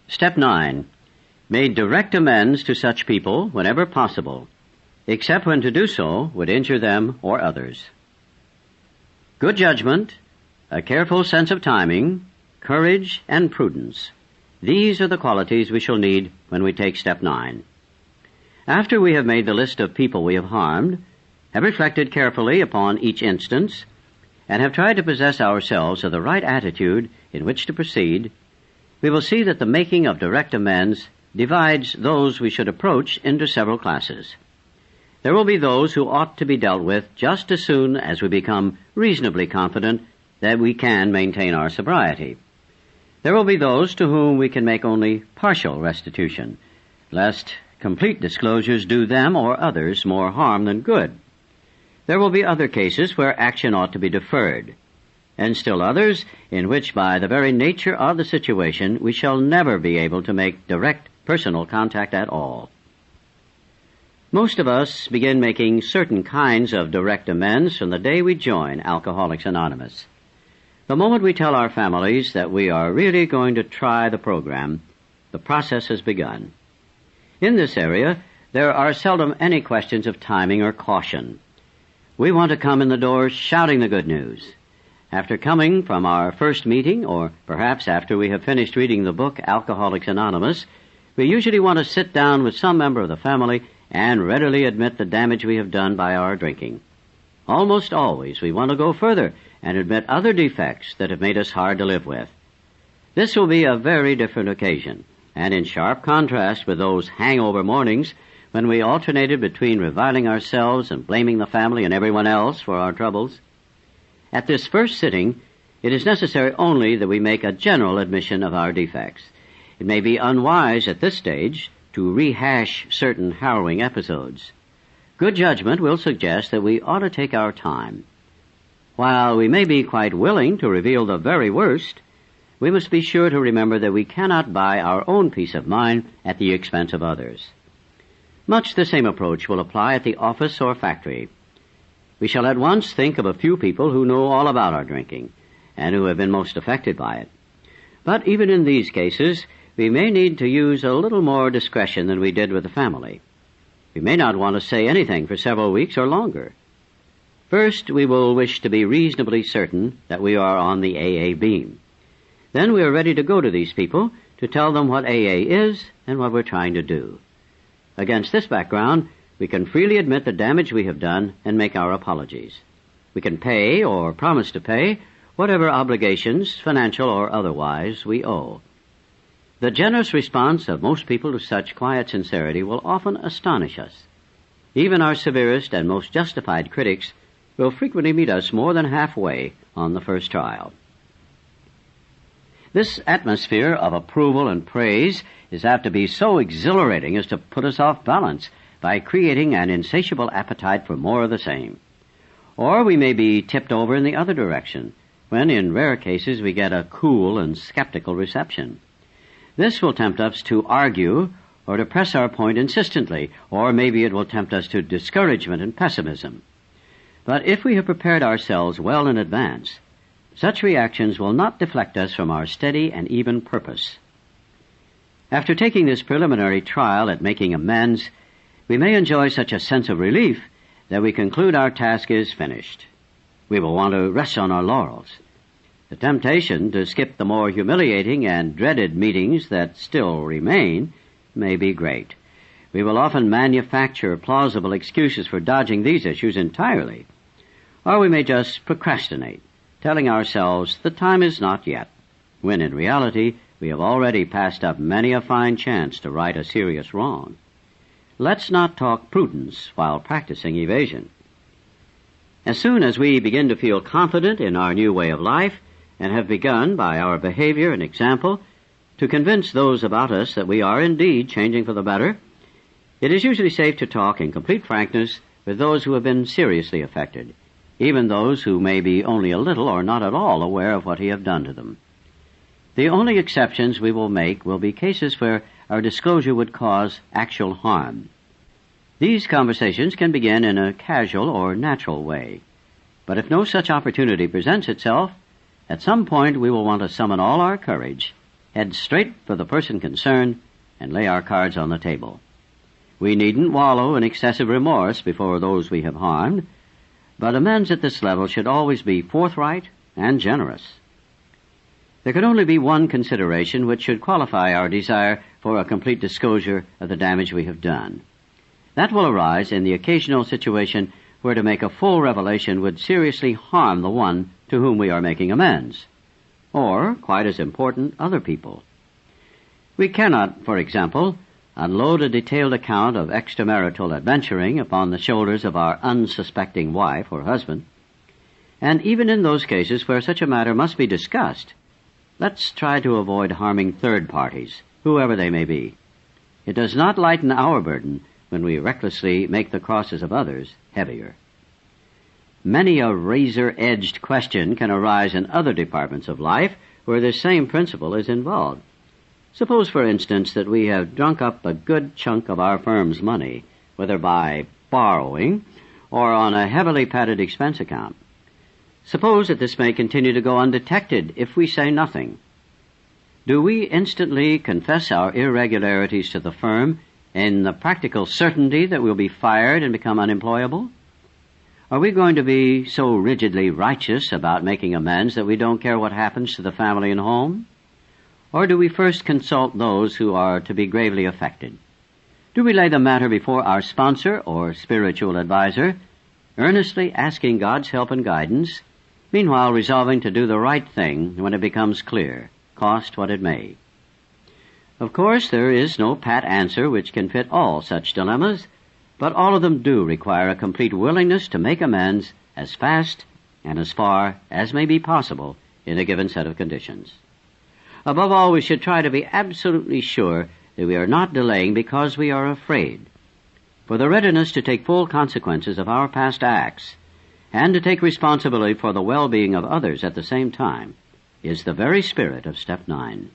Step 9. Made direct amends to such people whenever possible, except when to do so would injure them or others. Good judgment, a careful sense of timing, courage, and prudence. These are the qualities we shall need when we take step 9. After we have made the list of people we have harmed, have reflected carefully upon each instance, and have tried to possess ourselves of the right attitude in which to proceed, we will see that the making of direct amends divides those we should approach into several classes. There will be those who ought to be dealt with just as soon as we become reasonably confident that we can maintain our sobriety. There will be those to whom we can make only partial restitution, lest complete disclosures do them or others more harm than good. There will be other cases where action ought to be deferred, and still others in which, by the very nature of the situation, we shall never be able to make direct personal contact at all. Most of us begin making certain kinds of direct amends from the day we join Alcoholics Anonymous. The moment we tell our families that we are really going to try the program, the process has begun. In this area, there are seldom any questions of timing or caution. We want to come in the door shouting the good news. After coming from our first meeting, or perhaps after we have finished reading the book Alcoholics Anonymous, we usually want to sit down with some member of the family and readily admit the damage we have done by our drinking. Almost always we want to go further and admit other defects that have made us hard to live with. This will be a very different occasion, and in sharp contrast with those hangover mornings when we alternated between reviling ourselves and blaming the family and everyone else for our troubles. At this first sitting, it is necessary only that we make a general admission of our defects. It may be unwise at this stage to rehash certain harrowing episodes. Good judgment will suggest that we ought to take our time. While we may be quite willing to reveal the very worst, we must be sure to remember that we cannot buy our own peace of mind at the expense of others. Much the same approach will apply at the office or factory. We shall at once think of a few people who know all about our drinking, and who have been most affected by it. But even in these cases, we may need to use a little more discretion than we did with the family. We may not want to say anything for several weeks or longer. First, we will wish to be reasonably certain that we are on the AA beam. Then we are ready to go to these people to tell them what AA is and what we're trying to do. Against this background, we can freely admit the damage we have done and make our apologies. We can pay or promise to pay whatever obligations, financial or otherwise, we owe. The generous response of most people to such quiet sincerity will often astonish us. Even our severest and most justified critics will frequently meet us more than halfway on the first trial. This atmosphere of approval and praise is apt to be so exhilarating as to put us off balance by creating an insatiable appetite for more of the same. Or we may be tipped over in the other direction, when in rare cases we get a cool and skeptical reception. This will tempt us to argue or to press our point insistently, or maybe it will tempt us to discouragement and pessimism. But if we have prepared ourselves well in advance, such reactions will not deflect us from our steady and even purpose. After taking this preliminary trial at making amends, we may enjoy such a sense of relief that we conclude our task is finished. We will want to rest on our laurels. The temptation to skip the more humiliating and dreaded meetings that still remain may be great. We will often manufacture plausible excuses for dodging these issues entirely. Or we may just procrastinate, telling ourselves the time is not yet, when in reality we have already passed up many a fine chance to right a serious wrong. Let's not talk prudence while practicing evasion. As soon as we begin to feel confident in our new way of life, and have begun, by our behavior and example, to convince those about us that we are indeed changing for the better, it is usually safe to talk in complete frankness with those who have been seriously affected, even those who may be only a little or not at all aware of what we have done to them. The only exceptions we will make will be cases where our disclosure would cause actual harm. These conversations can begin in a casual or natural way, but if no such opportunity presents itself, at some point we will want to summon all our courage head straight for the person concerned and lay our cards on the table. We needn't wallow in excessive remorse before those we have harmed, but amends at this level should always be forthright and generous. There can only be one consideration which should qualify our desire for a complete disclosure of the damage we have done. That will arise in the occasional situation where to make a full revelation would seriously harm the one to whom we are making amends, or, quite as important, other people. We cannot, for example, unload a detailed account of extramarital adventuring upon the shoulders of our unsuspecting wife or husband, and even in those cases where such a matter must be discussed, let's try to avoid harming third parties, whoever they may be. It does not lighten our burden when we recklessly make the crosses of others heavier. Many a razor-edged question can arise in other departments of life where this same principle is involved. Suppose, for instance, that we have drunk up a good chunk of our firm's money, whether by borrowing or on a heavily padded expense account. Suppose that this may continue to go undetected if we say nothing. Do we instantly confess our irregularities to the firm in the practical certainty that we'll be fired and become unemployable? Are we going to be so rigidly righteous about making amends that we don't care what happens to the family and home? Or do we first consult those who are to be gravely affected? Do we lay the matter before our sponsor or spiritual advisor, earnestly asking God's help and guidance, meanwhile resolving to do the right thing when it becomes clear, cost what it may? Of course, there is no pat answer which can fit all such dilemmas, but all of them do require a complete willingness to make amends as fast and as far as may be possible in a given set of conditions. Above all, we should try to be absolutely sure that we are not delaying because we are afraid. For the readiness to take full consequences of our past acts and to take responsibility for the well-being of others at the same time is the very spirit of Step 9.